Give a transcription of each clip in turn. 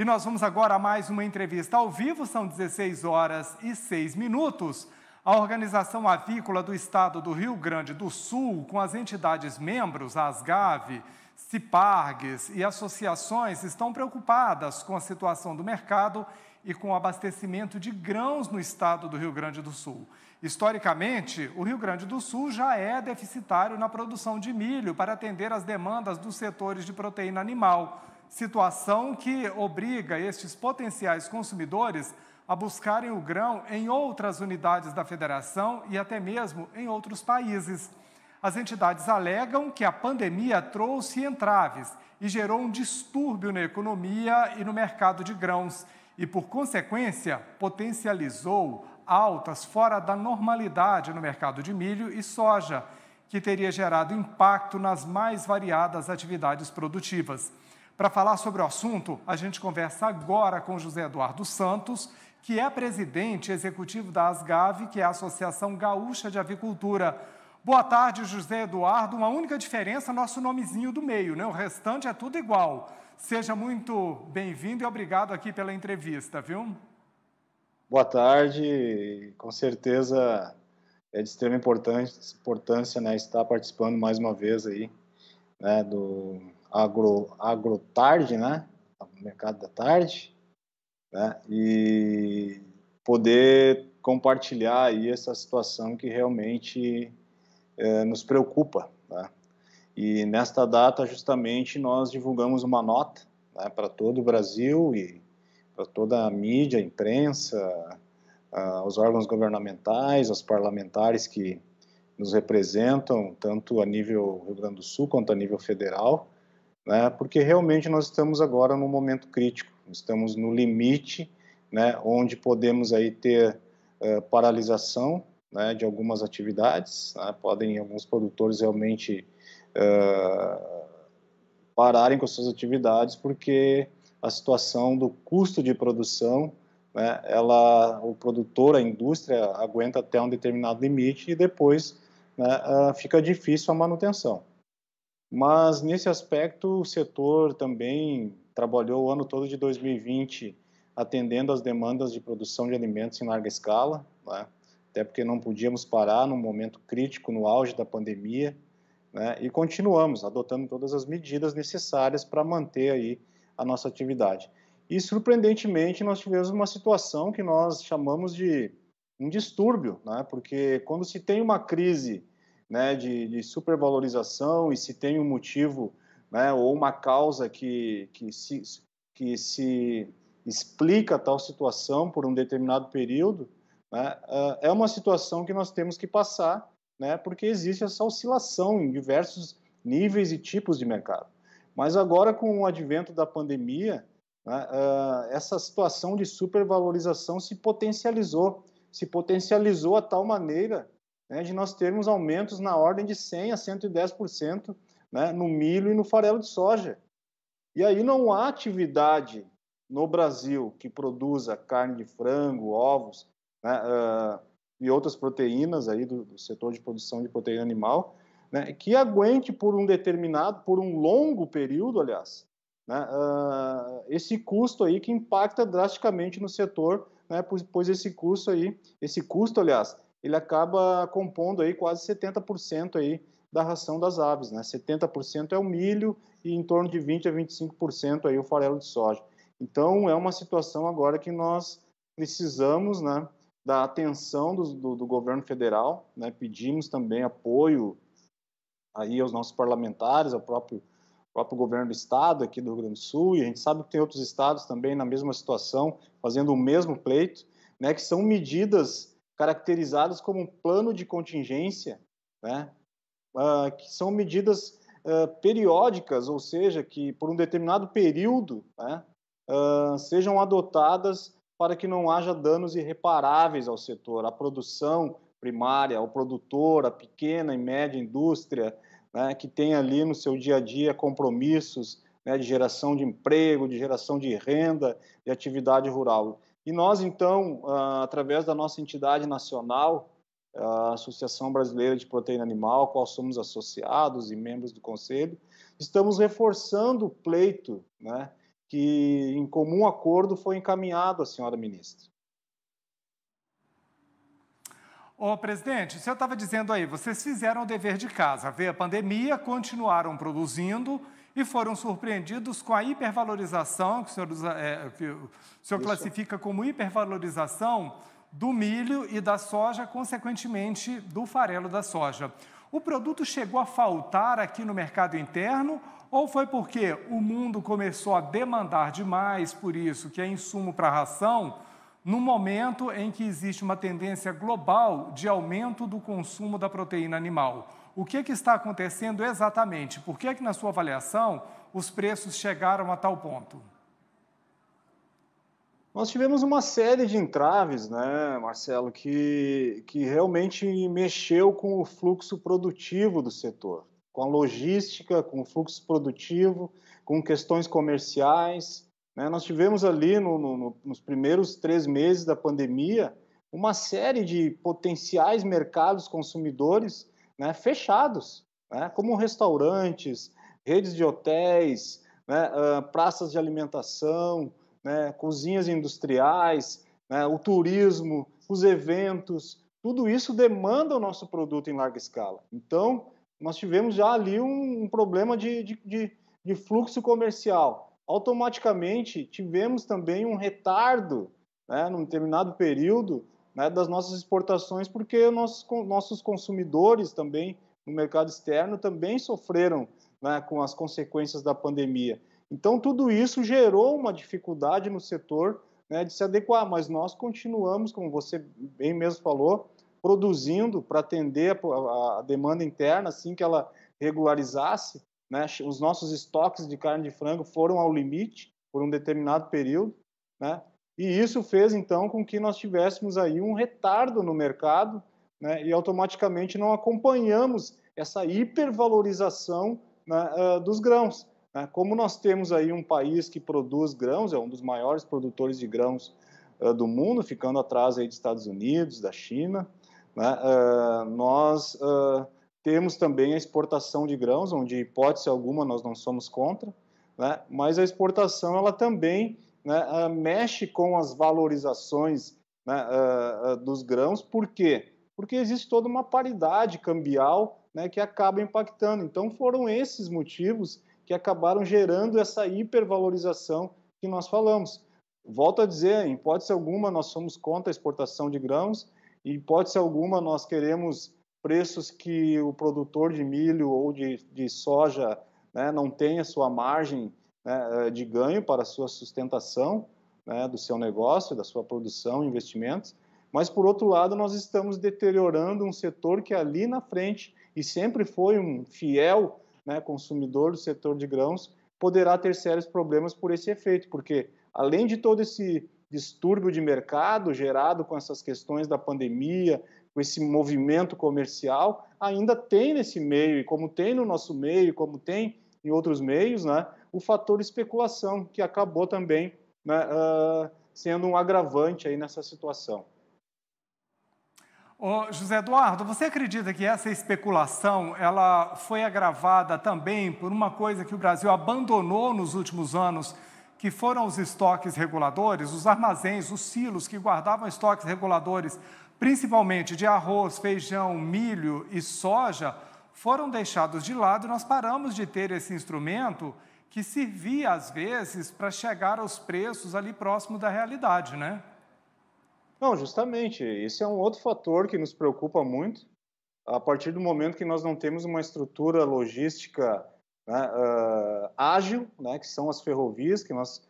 E nós vamos agora a mais uma entrevista ao vivo, são 16 horas e 6 minutos. A Organização Avícola do Estado do Rio Grande do Sul, com as entidades membros, a Asgav, Cipargs e associações, estão preocupadas com a situação do mercado e com o abastecimento de grãos no estado do Rio Grande do Sul. Historicamente, o Rio Grande do Sul já é deficitário na produção de milho para atender às demandas dos setores de proteína animal, situação que obriga estes potenciais consumidores a buscarem o grão em outras unidades da federação e até mesmo em outros países. As entidades alegam que a pandemia trouxe entraves e gerou um distúrbio na economia e no mercado de grãos e, por consequência, potencializou altas fora da normalidade no mercado de milho e soja, que teria gerado impacto nas mais variadas atividades produtivas. Para falar sobre o assunto, a gente conversa agora com José Eduardo Santos, que é presidente executivo da Asgav, que é a Associação Gaúcha de Avicultura. Boa tarde, José Eduardo. Uma única diferença, nosso nomezinho do meio, né? O restante é tudo igual. Seja muito bem-vindo e obrigado aqui pela entrevista, viu? Boa tarde. Com certeza é de extrema importância, né, estar participando mais uma vez aí, né, do agrotarde, né, mercado da tarde, né, e poder compartilhar aí essa situação que realmente nos preocupa, né? E nesta data justamente nós divulgamos uma nota, né, para todo o Brasil e para toda a mídia, a imprensa, os órgãos governamentais, os parlamentares que nos representam, tanto a nível Rio Grande do Sul quanto a nível federal, né, porque realmente nós estamos agora num momento crítico, estamos no limite, né, onde podemos aí ter paralisação, né, de algumas atividades, né, podem alguns produtores realmente pararem com suas atividades porque a situação do custo de produção, né, o produtor, a indústria aguenta até um determinado limite e depois, né, fica difícil a manutenção. Mas nesse aspecto o setor também trabalhou o ano todo de 2020 atendendo às demandas de produção de alimentos em larga escala, né, até porque não podíamos parar num momento crítico, no auge da pandemia, né, e continuamos adotando todas as medidas necessárias para manter aí a nossa atividade. E, surpreendentemente, nós tivemos uma situação que nós chamamos de um distúrbio, né, porque quando se tem uma crise, né, de supervalorização e se tem um motivo, né, ou uma causa que se explica tal situação por um determinado período, né, é uma situação que nós temos que passar, né, porque existe essa oscilação em diversos níveis e tipos de mercado. Mas agora, com o advento da pandemia, né, essa situação de supervalorização se potencializou a tal maneira, né, de nós termos aumentos na ordem de 100% a 110%, né, no milho e no farelo de soja. E aí não há atividade no Brasil que produza carne de frango, ovos, né, e outras proteínas aí do setor de produção de proteína animal, né, que aguente por um longo período, aliás, né, esse custo aí que impacta drasticamente no setor, né, pois esse custo, aliás, ele acaba compondo aí quase 70% aí da ração das aves, né? 70% é o milho e em torno de 20% a 25% aí o farelo de soja. Então, é uma situação agora que nós precisamos, né, da atenção do governo federal, né? Pedimos também apoio aí aos nossos parlamentares, ao próprio governo do estado aqui do Rio Grande do Sul, e a gente sabe que tem outros estados também na mesma situação, fazendo o mesmo pleito, né, que são medidas caracterizadas como um plano de contingência, né, que são medidas periódicas, ou seja, que por um determinado período, né, sejam adotadas para que não haja danos irreparáveis ao setor, à produção primária, ao produtor, à pequena e média indústria, né, que tem ali no seu dia a dia compromissos, né, de geração de emprego, de geração de renda, de atividade rural. E nós, então, através da nossa entidade nacional, a Associação Brasileira de Proteína Animal, a qual somos associados e membros do Conselho, estamos reforçando o pleito, né, que, em comum acordo, foi encaminhado à senhora ministra. Ô, presidente, o senhor estava dizendo aí, vocês fizeram o dever de casa, veio a pandemia, continuaram produzindo e foram surpreendidos com a hipervalorização, que o senhor classifica como hipervalorização do milho e da soja, consequentemente do farelo da soja. O produto chegou a faltar aqui no mercado interno ou foi porque o mundo começou a demandar demais por isso, que é insumo para ração, no momento em que existe uma tendência global de aumento do consumo da proteína animal? O que está acontecendo exatamente? Por que, na sua avaliação, os preços chegaram a tal ponto? Nós tivemos uma série de entraves, né, Marcelo, que realmente mexeu com o fluxo produtivo do setor, com a logística, com o fluxo produtivo, com questões comerciais. Nós tivemos ali, nos primeiros 3 meses da pandemia, uma série de potenciais mercados consumidores, né, fechados, né, como restaurantes, redes de hotéis, né, praças de alimentação, né, cozinhas industriais, né, o turismo, os eventos, tudo isso demanda o nosso produto em larga escala. Então, nós tivemos já ali um problema de fluxo comercial. Automaticamente tivemos também um retardo, né, num determinado período, né, das nossas exportações, porque nossos consumidores também, no mercado externo, também sofreram, né, com as consequências da pandemia. Então, tudo isso gerou uma dificuldade no setor, né, de se adequar, mas nós continuamos, como você bem mesmo falou, produzindo para atender a demanda interna, assim que ela regularizasse, né, os nossos estoques de carne de frango foram ao limite por um determinado período, né, e isso fez, então, com que nós tivéssemos aí um retardo no mercado, né, e automaticamente não acompanhamos essa hipervalorização, né, dos grãos. Né. Como nós temos aí um país que produz grãos, é um dos maiores produtores de grãos do mundo, ficando atrás aí dos Estados Unidos, da China, né, nós temos também a exportação de grãos, onde, hipótese alguma, nós não somos contra, né? Mas a exportação ela também, né, mexe com as valorizações, né, dos grãos. Por quê? Porque existe toda uma paridade cambial, né, que acaba impactando. Então, foram esses motivos que acabaram gerando essa hipervalorização que nós falamos. Volto a dizer, em hipótese alguma, nós somos contra a exportação de grãos, em hipótese alguma, nós queremos preços que o produtor de milho ou de soja, né, não tenha sua margem, né, de ganho para a sua sustentação, né, do seu negócio, da sua produção, investimentos, mas, por outro lado, nós estamos deteriorando um setor que ali na frente, e sempre foi um fiel, né, consumidor do setor de grãos, poderá ter sérios problemas por esse efeito, porque, além de todo esse distúrbio de mercado gerado com essas questões da pandemia, com esse movimento comercial, ainda tem nesse meio, e como tem no nosso meio, como tem em outros meios, né, o fator especulação, que acabou também, né, sendo um agravante aí nessa situação. Ô, José Eduardo, você acredita que essa especulação ela foi agravada também por uma coisa que o Brasil abandonou nos últimos anos, que foram os estoques reguladores, os armazéns, os silos que guardavam estoques reguladores, principalmente de arroz, feijão, milho e soja, foram deixados de lado e nós paramos de ter esse instrumento que servia, às vezes, para chegar aos preços ali próximo da realidade, né? Não, justamente, esse é um outro fator que nos preocupa muito, a partir do momento que nós não temos uma estrutura logística, né, ágil, né, que são as ferrovias, que nós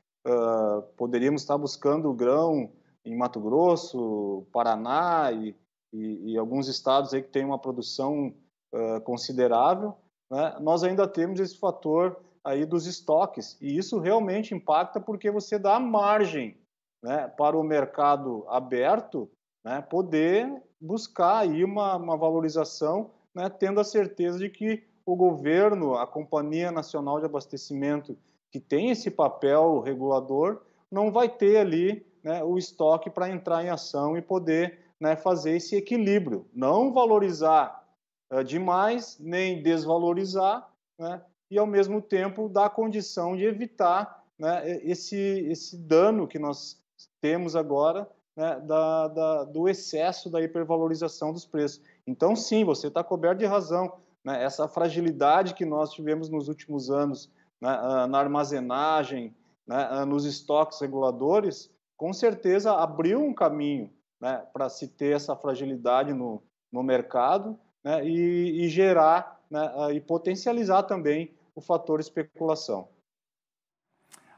poderíamos estar buscando grão em Mato Grosso, Paraná e alguns estados aí que têm uma produção considerável, né, nós ainda temos esse fator aí dos estoques, e isso realmente impacta porque você dá margem, né, para o mercado aberto, né, poder buscar aí uma valorização, né, tendo a certeza de que o governo, a Companhia Nacional de Abastecimento, que tem esse papel regulador, não vai ter ali, né, o estoque para entrar em ação e poder, né, fazer esse equilíbrio, não valorizar demais, nem desvalorizar, né, e ao mesmo tempo dar condição de evitar, né, esse dano que nós temos agora, né, do excesso da hipervalorização dos preços. Então, sim, você está coberto de razão, né, essa fragilidade que nós tivemos nos últimos anos, né, na armazenagem, né, nos estoques reguladores, com certeza abriu um caminho, né, para se ter essa fragilidade no mercado, né, e gerar, né, e potencializar também o fator especulação.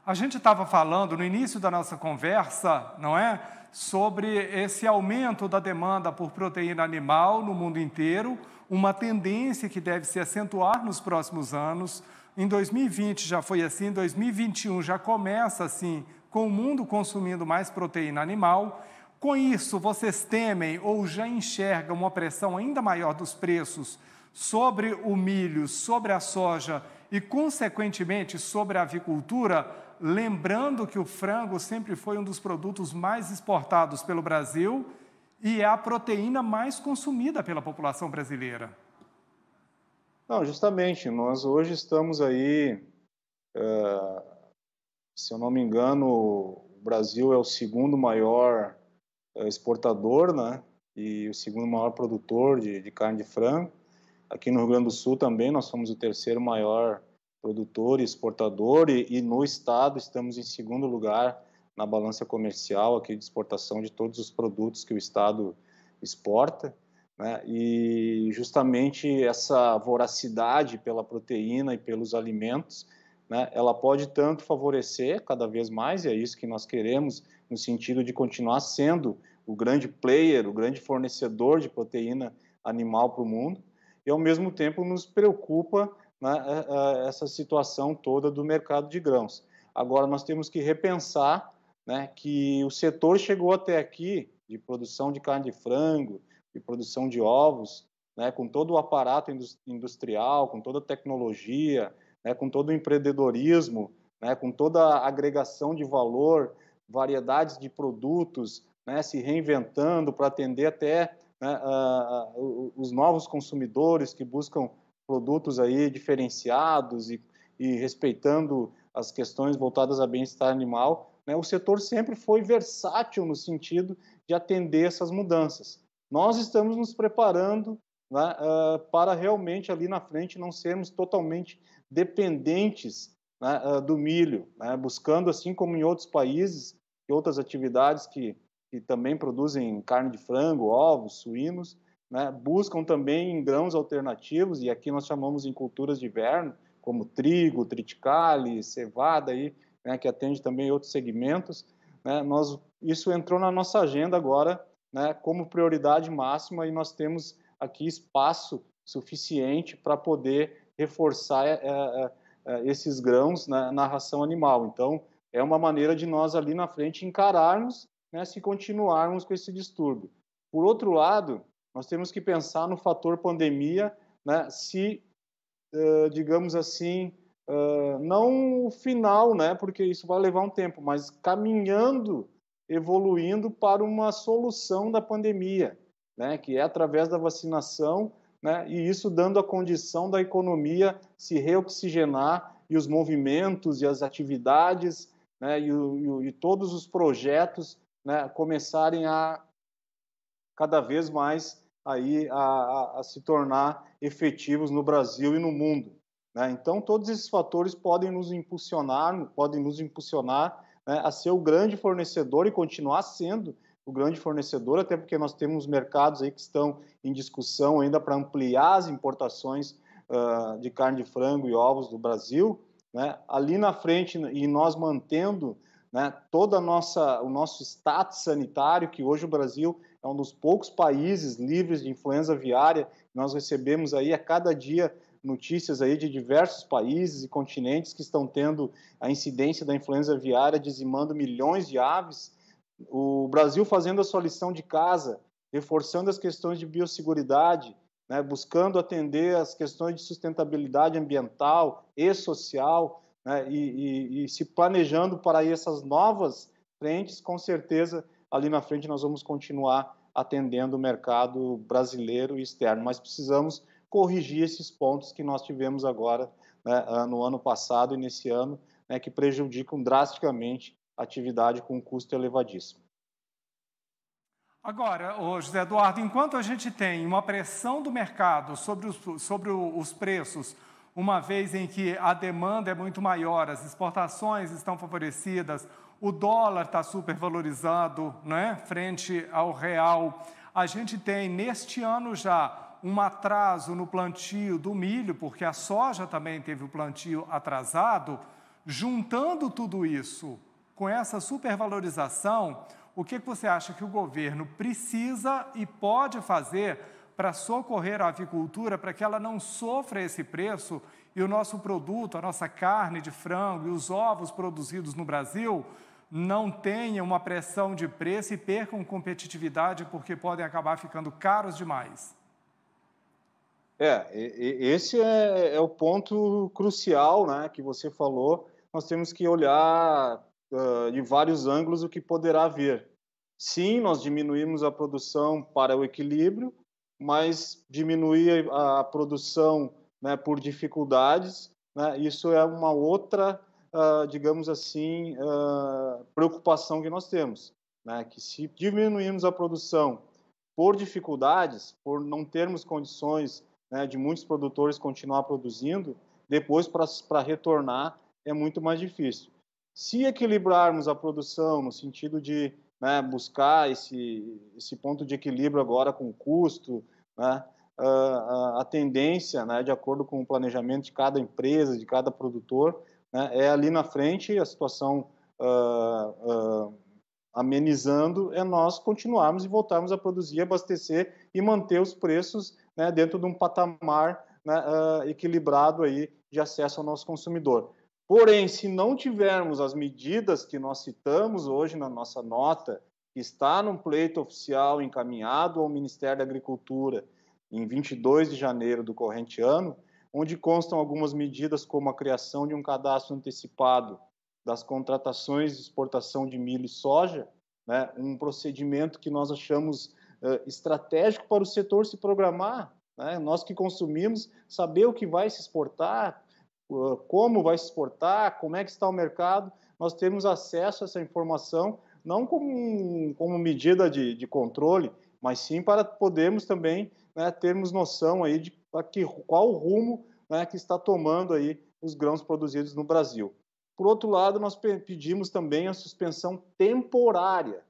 A gente estava falando no início da nossa conversa, não é? Sobre esse aumento da demanda por proteína animal no mundo inteiro, uma tendência que deve se acentuar nos próximos anos. Em 2020 já foi assim, em 2021 já começa assim, com o mundo consumindo mais proteína animal. Com isso, vocês temem ou já enxergam uma pressão ainda maior dos preços sobre o milho, sobre a soja e, consequentemente, sobre a avicultura, lembrando que o frango sempre foi um dos produtos mais exportados pelo Brasil e é a proteína mais consumida pela população brasileira? Não, justamente, nós hoje estamos aí, se eu não me engano, o Brasil é o segundo maior exportador, né, e o segundo maior produtor de carne de frango. Aqui no Rio Grande do Sul também nós somos o terceiro maior produtor e exportador, e no estado estamos em segundo lugar na balança comercial aqui de exportação de todos os produtos que o estado exporta, né? E justamente essa voracidade pela proteína e pelos alimentos, né, ela pode tanto favorecer cada vez mais, e é isso que nós queremos, no sentido de continuar sendo o grande player, o grande fornecedor de proteína animal para o mundo, e ao mesmo tempo nos preocupa, né, essa situação toda do mercado de grãos. Agora nós temos que repensar, né, que o setor chegou até aqui de produção de carne de frango, de produção de ovos, né, com todo o aparato industrial, com toda a tecnologia, né, com todo o empreendedorismo, né, com toda a agregação de valor, variedades de produtos, né, se reinventando para atender até, né, os novos consumidores que buscam produtos aí diferenciados e respeitando as questões voltadas a bem-estar animal, né, o setor sempre foi versátil no sentido de atender essas mudanças. Nós estamos nos preparando, né, para realmente ali na frente não sermos totalmente dependentes, né, do milho, né, buscando, assim como em outros países e outras atividades que também produzem carne de frango, ovos, suínos, né, buscam também grãos alternativos, e aqui nós chamamos em culturas de inverno, como trigo, triticale, cevada, aí, né, que atende também outros segmentos. Né, isso entrou na nossa agenda agora, né, como prioridade máxima, e nós temos aqui espaço suficiente para poder reforçar esses grãos, né, na ração animal. Então, é uma maneira de nós ali na frente encararmos, né, se continuarmos com esse distúrbio. Por outro lado, nós temos que pensar no fator pandemia, né, se, digamos assim, não o final, né, porque isso vai levar um tempo, mas caminhando, evoluindo para uma solução da pandemia, né, que é através da vacinação, né, e isso dando a condição da economia se reoxigenar e os movimentos e as atividades, né, e todos os projetos, né, começarem a cada vez mais aí a se tornar efetivos no Brasil e no mundo, né? Então todos esses fatores podem nos impulsionar, né, a ser o grande fornecedor e continuar sendo o grande fornecedor, até porque nós temos mercados aí que estão em discussão ainda para ampliar as importações de carne de frango e ovos do Brasil, né? Ali na frente, e nós mantendo, né, todo o nosso status sanitário, que hoje o Brasil é um dos poucos países livres de influenza aviária. Nós recebemos aí a cada dia notícias aí de diversos países e continentes que estão tendo a incidência da influenza aviária dizimando milhões de aves. O Brasil fazendo a sua lição de casa, reforçando as questões de biosseguridade, né, buscando atender as questões de sustentabilidade ambiental e social, né, e se planejando para essas novas frentes. Com certeza, ali na frente nós vamos continuar atendendo o mercado brasileiro e externo, mas precisamos corrigir esses pontos que nós tivemos agora, né, no ano passado e nesse ano, né, que prejudicam drasticamente a atividade com um custo elevadíssimo. Agora, José Eduardo, enquanto a gente tem uma pressão do mercado sobre os preços, uma vez em que a demanda é muito maior, as exportações estão favorecidas, o dólar está supervalorizado, né, frente ao real, a gente tem neste ano já um atraso no plantio do milho, porque a soja também teve o plantio atrasado. Juntando tudo isso com essa supervalorização, o que você acha que o governo precisa e pode fazer para socorrer a avicultura, para que ela não sofra esse preço e o nosso produto, a nossa carne de frango e os ovos produzidos no Brasil não tenham uma pressão de preço e percam competitividade porque podem acabar ficando caros demais? Esse é o ponto crucial, né, que você falou. Nós temos que olhar de vários ângulos o que poderá vir. Sim, nós diminuímos a produção para o equilíbrio, mas diminuir a produção, né, por dificuldades, né, isso é uma outra, digamos assim, preocupação que nós temos, né, que se diminuirmos a produção por dificuldades, por não termos condições, né, de muitos produtores continuar produzindo, depois para retornar é muito mais difícil. Se equilibrarmos a produção no sentido de, né, buscar esse ponto de equilíbrio agora com o custo, né, a tendência, né, de acordo com o planejamento de cada empresa, de cada produtor, né, é ali na frente a situação amenizando, é nós continuarmos e voltarmos a produzir, abastecer e manter os preços, né, dentro de um patamar, né, equilibrado aí de acesso ao nosso consumidor. Porém, se não tivermos as medidas que nós citamos hoje na nossa nota, que está num pleito oficial encaminhado ao Ministério da Agricultura em 22 de janeiro do corrente ano, onde constam algumas medidas como a criação de um cadastro antecipado das contratações de exportação de milho e soja, né, um procedimento que nós achamos estratégico para o setor se programar, né, nós que consumimos, saber o que vai se exportar, como vai se exportar, como é que está o mercado, nós temos acesso a essa informação, não como medida de controle, mas sim para podermos também, né, termos noção aí de qual o rumo, né, que está tomando aí os grãos produzidos no Brasil. Por outro lado, nós pedimos também a suspensão temporária,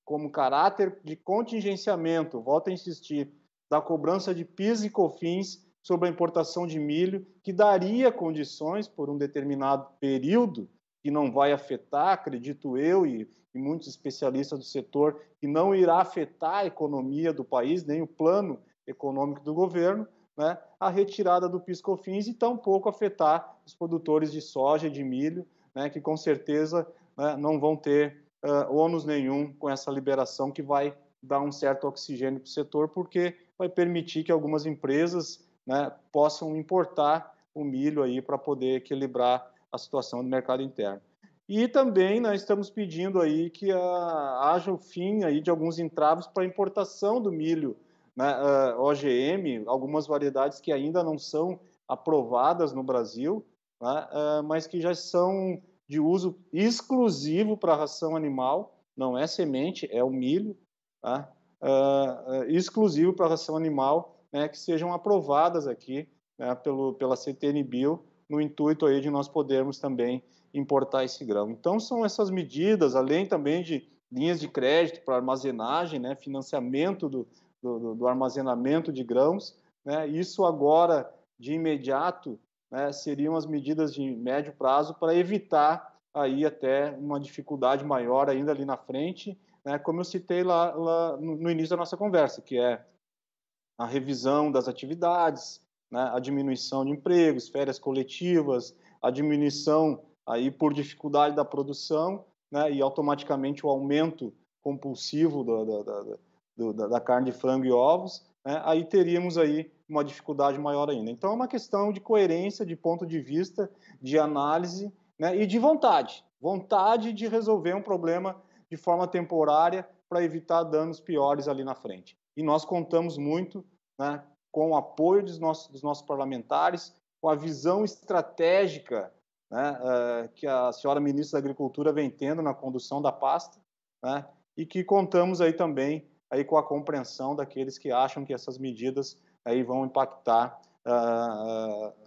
como caráter de contingenciamento, volto a insistir, da cobrança de PIS e COFINS sobre a importação de milho, que daria condições por um determinado período, que não vai afetar, acredito eu, e muitos especialistas do setor, que não irá afetar a economia do país, nem o plano econômico do governo, né, a retirada do PIS/COFINS e tampouco afetar os produtores de soja e de milho, né, que com certeza, né, não vão ter ônus nenhum com essa liberação, que vai dar um certo oxigênio para o setor, porque vai permitir que algumas empresas, né, possam importar o milho aí para poder equilibrar a situação do mercado interno. E também nós estamos pedindo aí que haja o fim aí de alguns entraves para a importação do milho, né, OGM, algumas variedades que ainda não são aprovadas no Brasil, né, mas que já são de uso exclusivo para a ração animal, não é semente, é o milho, tá? Exclusivo para a ração animal, né, que sejam aprovadas aqui, né, pela CTN-Bio, no intuito aí de nós podermos também importar esse grão. Então, são essas medidas, além também de linhas de crédito para armazenagem, né, financiamento do armazenamento de grãos, né, isso agora, de imediato, né, seriam as medidas de médio prazo para evitar aí até uma dificuldade maior ainda ali na frente, né, como eu citei lá no início da nossa conversa, que é a revisão das atividades, né, a diminuição de empregos, férias coletivas, a diminuição aí por dificuldade da produção, né, e automaticamente o aumento compulsivo da carne de frango e ovos, né, aí teríamos aí uma dificuldade maior ainda. Então é uma questão de coerência, de ponto de vista, de análise, né, e de vontade de resolver um problema de forma temporária para evitar danos piores ali na frente. E nós contamos muito, né, com o apoio dos nossos parlamentares, com a visão estratégica, né, que a senhora ministra da Agricultura vem tendo na condução da pasta, né, e que contamos aí também aí com a compreensão daqueles que acham que essas medidas aí vão impactar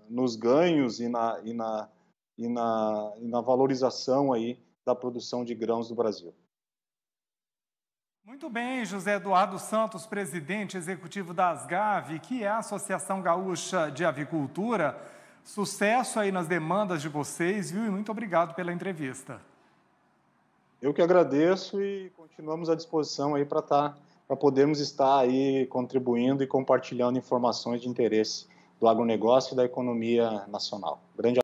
nos ganhos e na valorização aí da produção de grãos do Brasil. Muito bem, José Eduardo Santos, presidente executivo da Asgav, que é a Associação Gaúcha de Avicultura. Sucesso aí nas demandas de vocês, viu? E muito obrigado pela entrevista. Eu que agradeço e continuamos à disposição aí para podermos estar aí contribuindo e compartilhando informações de interesse do agronegócio e da economia nacional. Grande